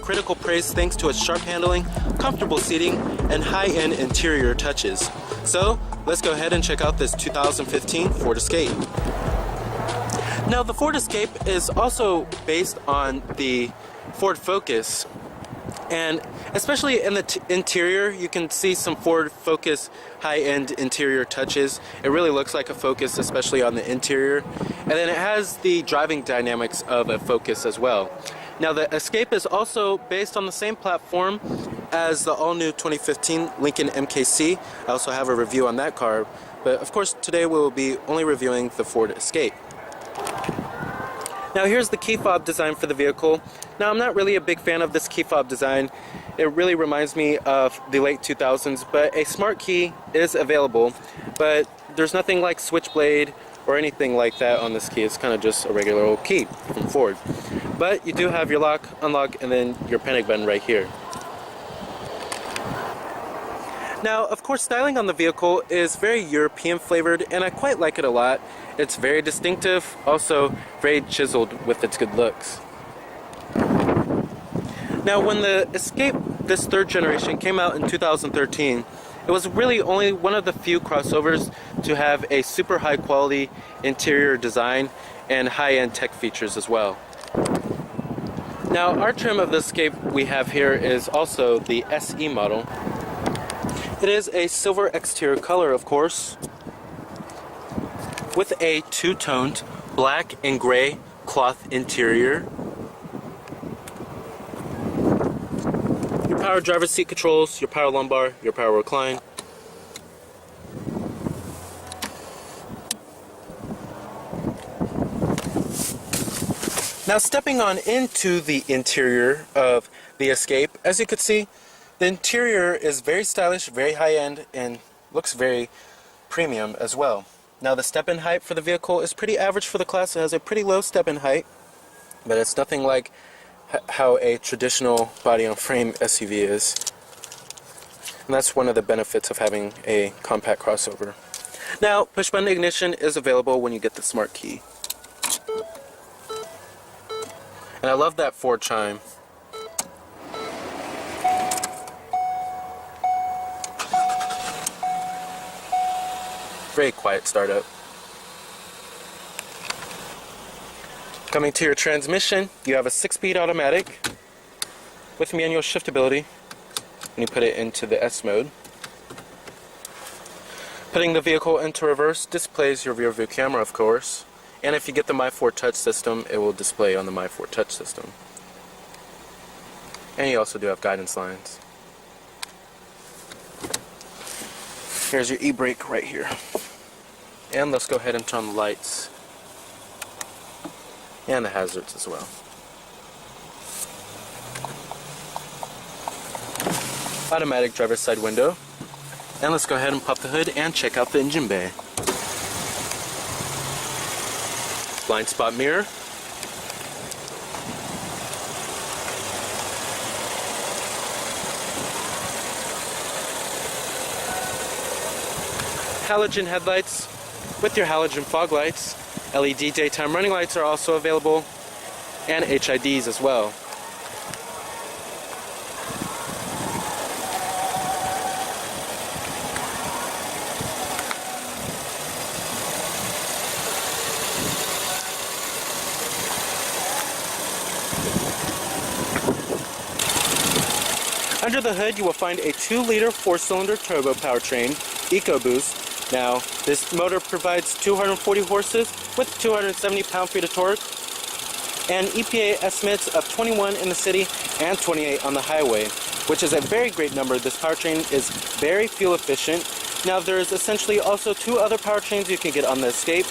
critical praise thanks to its sharp handling, comfortable seating, and high-end interior touches. So, let's go ahead and check out this 2015 Ford Escape. Now, the Ford Escape is also based on the Ford Focus, and especially in the interior, you can see some Ford Focus high-end interior touches. It really looks like a Focus, especially on the interior. And then it has the driving dynamics of a Focus as well. Now, the Escape is also based on the same platform as the all-new 2015 Lincoln MKC. I also have a review on that car, but of course today we will be only reviewing the Ford Escape. Now, here's the key fob design for the vehicle. Now, I'm not really a big fan of this key fob design. It really reminds me of the late 2000s, but a smart key is available, but there's nothing like switchblade or anything like that on this key. It's kind of just a regular old key from Ford. But you do have your lock, unlock, and then your panic button right here. Now, of course, styling on the vehicle is very European flavored, and I quite like it a lot. It's very distinctive, also very chiseled with its good looks. Now, when the Escape, this third generation, came out in 2013, it was really only one of the few crossovers to have a super high quality interior design and high-end tech features as well. Now, our trim of the Escape we have here is also the SE model. It is a silver exterior color, of course, with a two-toned black and gray cloth interior. Your power driver's seat controls, your power lumbar, your power recline. Now, stepping on into the interior of the Escape, as you can see, the interior is very stylish, very high-end, and looks very premium as well. Now, the step-in height for the vehicle is pretty average for the class. It has a pretty low step-in height, but it's nothing like how a traditional body-on-frame SUV is. And that's one of the benefits of having a compact crossover. Now, push-button ignition is available when you get the smart key. And I love that Ford chime. Very quiet startup. Coming to your transmission, you have a 6-speed automatic with manual shiftability when you put it into the S mode. Putting the vehicle into reverse displays your rear view camera, of course, and if you get the My Ford Touch system, it will display on the My Ford Touch system. And you also do have guidance lines. Here's your e-brake right here. And let's go ahead and turn on the lights. And the hazards as well. Automatic driver's side window. And let's go ahead and pop the hood and check out the engine bay. Blind spot mirror. Halogen headlights with your halogen fog lights. LED daytime running lights are also available, and HIDs as well. Under the hood, you will find a 2-liter 4-cylinder turbo powertrain, EcoBoost. Now, this motor provides 240 horses with 270 pound-feet of torque, and EPA estimates of 21 in the city and 28 on the highway, which is a very great number. This powertrain is very fuel efficient. Now, there's essentially also 2 other powertrains you can get on the Escape,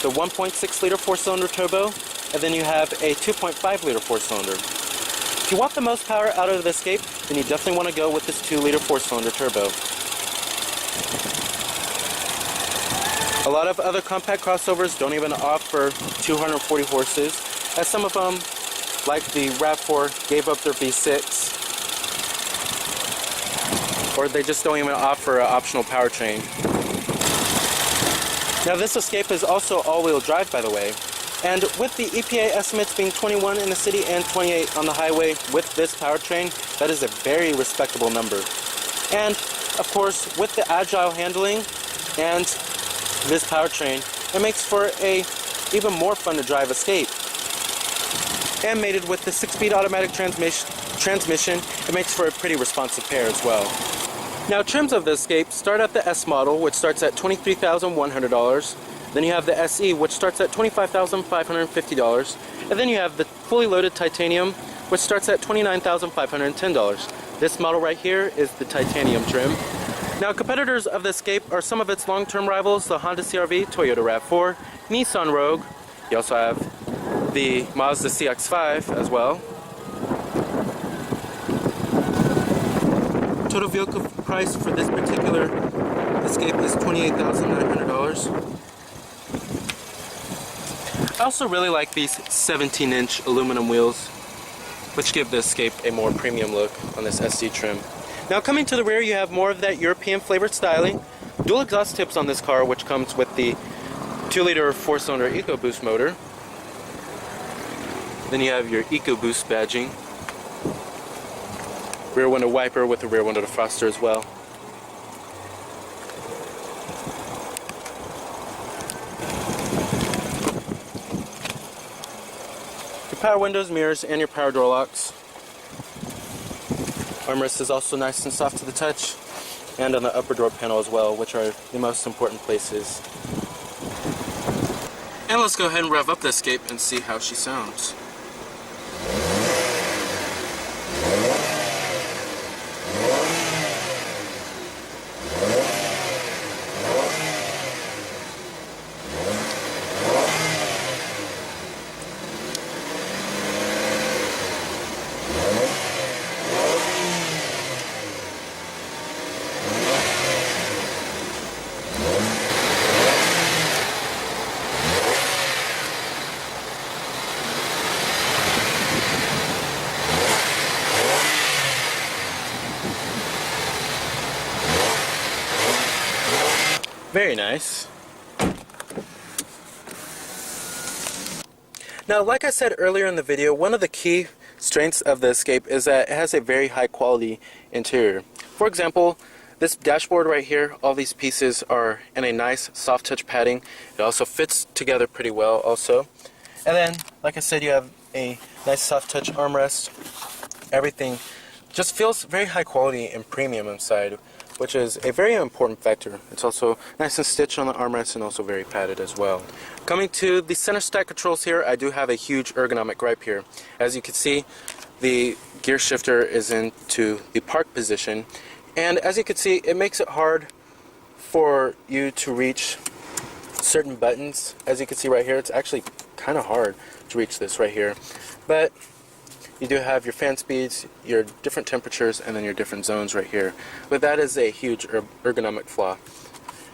the 1.6-liter 4-cylinder turbo, and then you have a 2.5-liter 4-cylinder. If you want the most power out of the Escape, then you definitely want to go with this 2-liter 4-cylinder turbo. A lot of other compact crossovers don't even offer 240 horses, as some of them, like the RAV4, gave up their V6, or they just don't even offer an optional powertrain. Now, this Escape is also all-wheel drive, by the way, And with the EPA estimates being 21 in the city and 28 on the highway with this powertrain, that is a very respectable number. And of course, with the agile handling and this powertrain, it makes for a even more fun to drive Escape. And mated with the 6-speed automatic transmission, it makes for a pretty responsive pair as well. Now, trims of the Escape start at the S model, which starts at $23,100. Then you have the SE, which starts at $25,550. And then you have the fully loaded titanium, which starts at $29,510. This model right here is the titanium trim. Now, competitors of the Escape are some of its long-term rivals, the Honda CR-V, Toyota RAV4, Nissan Rogue. You also have the Mazda CX-5 as well. Total vehicle price for this particular Escape is $28,900. I also really like these 17-inch aluminum wheels, which give the Escape a more premium look on this SC trim. Now, coming to the rear, you have more of that European flavored styling. Dual exhaust tips on this car, which comes with the 2-liter 4-cylinder EcoBoost motor. Then you have your EcoBoost badging. Rear window wiper with a rear window defroster as well. Your power windows, mirrors, and your power door locks. Armrest is also nice and soft to the touch, and on the upper door panel as well, which are the most important places. And let's go ahead and rev up the Escape and see how she sounds. Very nice. Now, like I said earlier in the video, one of the key strengths of the Escape is that it has a very high quality interior. For example, this dashboard right here, all these pieces are in a nice soft touch padding. It also fits together pretty well also. And then, like I said, you have a nice soft touch armrest. Everything just feels very high quality and premium inside, which is a very important factor. It's also nice and stitched on the armrest and also very padded as well. Coming to the center stack controls here, I do have a huge ergonomic gripe here. As you can see, the gear shifter is into the park position, and as you can see, it makes it hard for you to reach certain buttons. As you can see right here, it's actually kind of hard to reach this right here. But you do have your fan speeds, your different temperatures, and then your different zones right here. But that is a huge ergonomic flaw.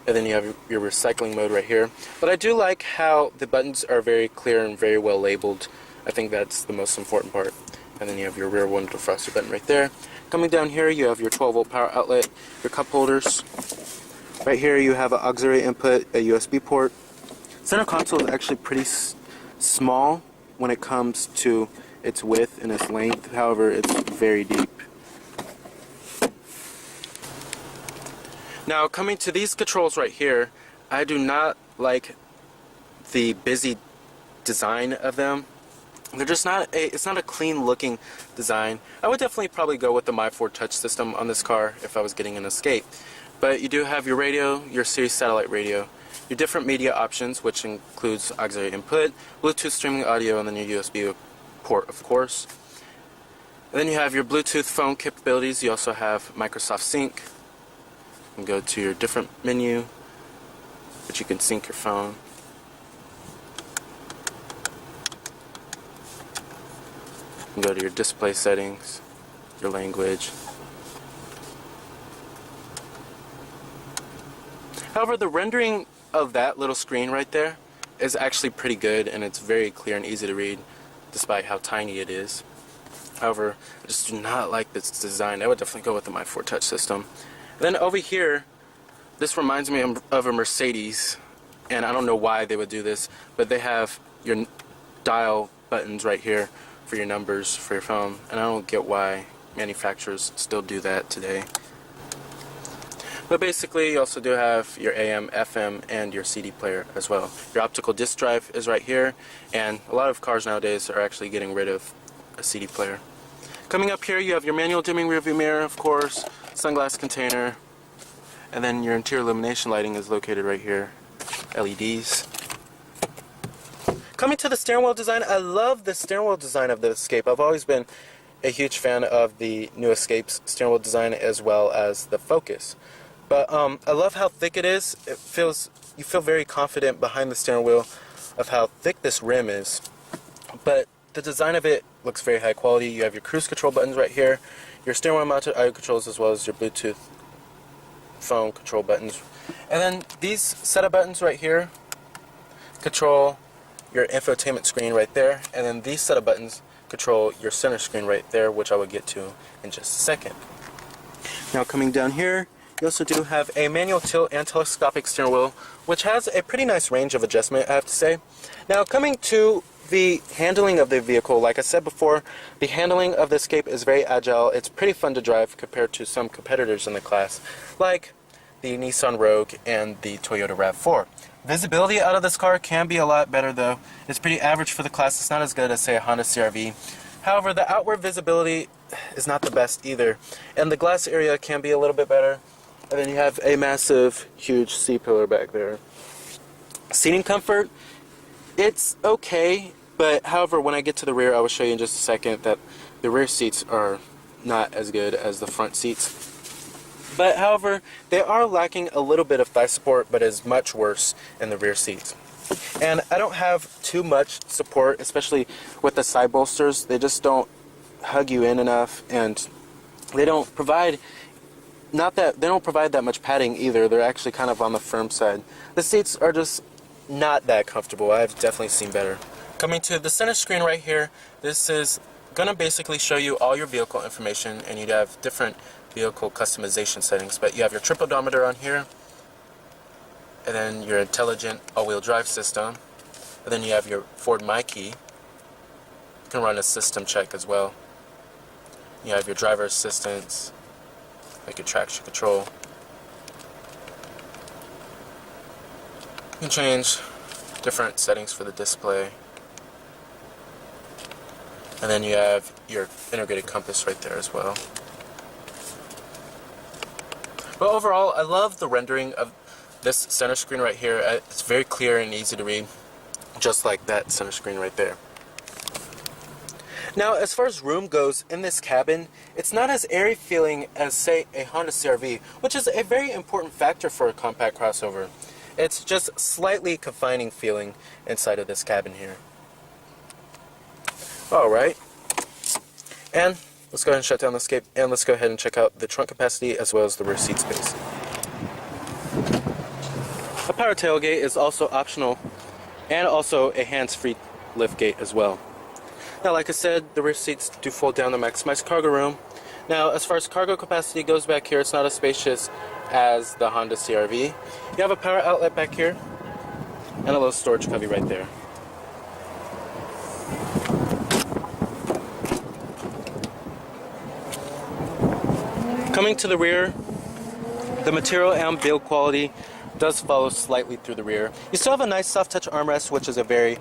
And then you have your recycling mode right here. But I do like how the buttons are very clear and very well labeled. I think that's the most important part. And then you have your rear window defroster button right there. Coming down here, you have your 12-volt power outlet, your cup holders. Right here, you have an auxiliary input, a USB port. Center console is actually pretty small when it comes to its width and its length. However, it's very deep. Now, coming to these controls right here, I do not like the busy design of them. They're just not it's not a clean looking design. I would definitely probably go with the My Ford Touch system on this car if I was getting an Escape. But you do have your radio, your Sirius satellite radio, your different media options, which includes auxiliary input, Bluetooth streaming audio, and then your USB port, of course. And then you have your Bluetooth phone capabilities. You also have Microsoft Sync. You can go to your different menu, which you can sync your phone. You can go to your display settings, your language. However, the rendering of that little screen right there is actually pretty good, and it's very clear and easy to read, despite how tiny it is. However, I just do not like this design. I would definitely go with the My Ford Touch system. Then over here, this reminds me of a Mercedes, and I don't know why they would do this, but they have your dial buttons right here for your numbers for your phone, and I don't get why manufacturers still do that today. But basically, you also do have your AM, FM, and your CD player as well. Your optical disc drive is right here, and a lot of cars nowadays are actually getting rid of a CD player. Coming up here, you have your manual dimming rearview mirror, of course, sunglass container, and then your interior illumination lighting is located right here, LEDs. Coming to the steering wheel design, I love the steering wheel design of the Escape. I've always been a huge fan of the new Escape's steering wheel design as well as the Focus. But I love how thick it is. You feel very confident behind the steering wheel of how thick this rim is. But the design of it looks very high quality. You have your cruise control buttons right here, your steering wheel mounted audio controls, as well as your Bluetooth phone control buttons. And then these set of buttons right here control your infotainment screen right there, and then these set of buttons control your center screen right there, which I will get to in just a second. Now coming down here, you also do have a manual tilt and telescopic steering wheel, which has a pretty nice range of adjustment, I have to say. Now coming to the handling of the vehicle, like I said before, the handling of the Escape is very agile. It's pretty fun to drive compared to some competitors in the class, like the Nissan Rogue and the Toyota RAV4. Visibility out of this car can be a lot better though. It's pretty average for the class. It's not as good as, say, a Honda CR-V. However, the outward visibility is not the best either, and the glass area can be a little bit better. And then you have a massive, huge C-pillar back there. Seating comfort, it's okay, but however, when I get to the rear, I will show you in just a second that the rear seats are not as good as the front seats. But however, they are lacking a little bit of thigh support, but is much worse in the rear seats. And I don't have too much support, especially with the side bolsters. They just don't hug you in enough, and they don't provide that much padding either. They're actually kind of on the firm side. The seats are just not that comfortable. I've definitely seen better. Coming to the center screen right here, this is gonna basically show you all your vehicle information, and you'd have different vehicle customization settings. But you have your trip odometer on here, and then your intelligent all-wheel drive system, and then you have your Ford My Key. You can run a system check as well. You have your driver assistance, like your traction control. You can change different settings for the display. And then you have your integrated compass right there as well. But overall, I love the rendering of this center screen right here. It's very clear and easy to read, just like that center screen right there. Now, as far as room goes in this cabin, it's not as airy feeling as, say, a Honda CR-V, which is a very important factor for a compact crossover. It's just slightly confining feeling inside of this cabin here. Alright, and let's go ahead and shut down the Escape, and let's go ahead and check out the trunk capacity as well as the rear seat space. A power tailgate is also optional, and also a hands-free liftgate as well. Now, like I said, the rear seats do fold down to maximize cargo room. Now, as far as cargo capacity goes back here, it's not as spacious as the Honda CR-V. You have a power outlet back here, and a little storage cubby right there. Coming to the rear, the material and build quality does follow slightly through the rear. You still have a nice soft touch armrest, which is a very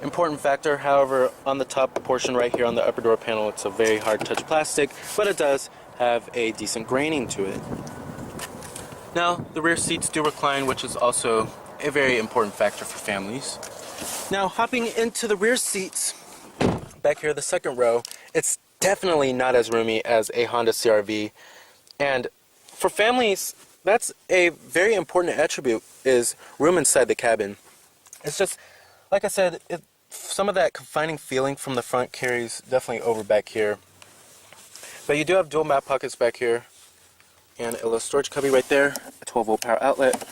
important factor. However, on the top portion right here on the upper door panel, it's a very hard touch plastic, but it does have a decent graining to it. Now, the rear seats do recline, which is also a very important factor for families. Now, hopping into the rear seats, back here, the second row, it's definitely not as roomy as a Honda CR-V. And for families, that's a very important attribute, is room inside the cabin. It's just, like I said, some of that confining feeling from the front carries definitely over back here. But you do have dual map pockets back here, and a little storage cubby right there, a 12-volt power outlet,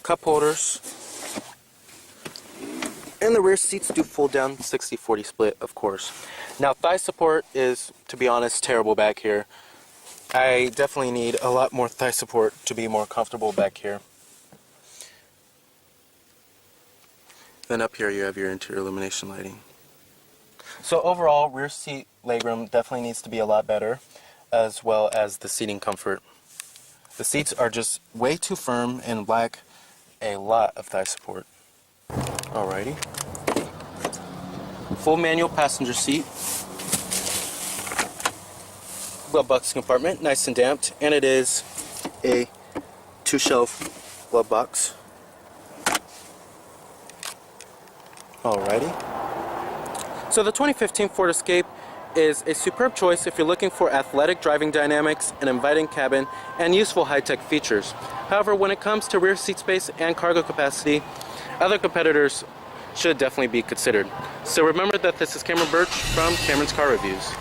cup holders, and the rear seats do fold down 60-40 split, of course. Now, thigh support is, to be honest, terrible back here. I definitely need a lot more thigh support to be more comfortable back here. Then up here you have your interior illumination lighting. So overall, rear seat legroom definitely needs to be a lot better, as well as the seating comfort. The seats are just way too firm and lack a lot of thigh support. Alrighty. Full manual passenger seat. Glove box compartment, nice and damped, and it is a 2-shelf glove box. Alrighty. So the 2015 Ford Escape is a superb choice if you're looking for athletic driving dynamics, an inviting cabin, and useful high-tech features. However, when it comes to rear seat space and cargo capacity, other competitors should definitely be considered. So remember that this is Cameron Birch from Cameron's Car Reviews.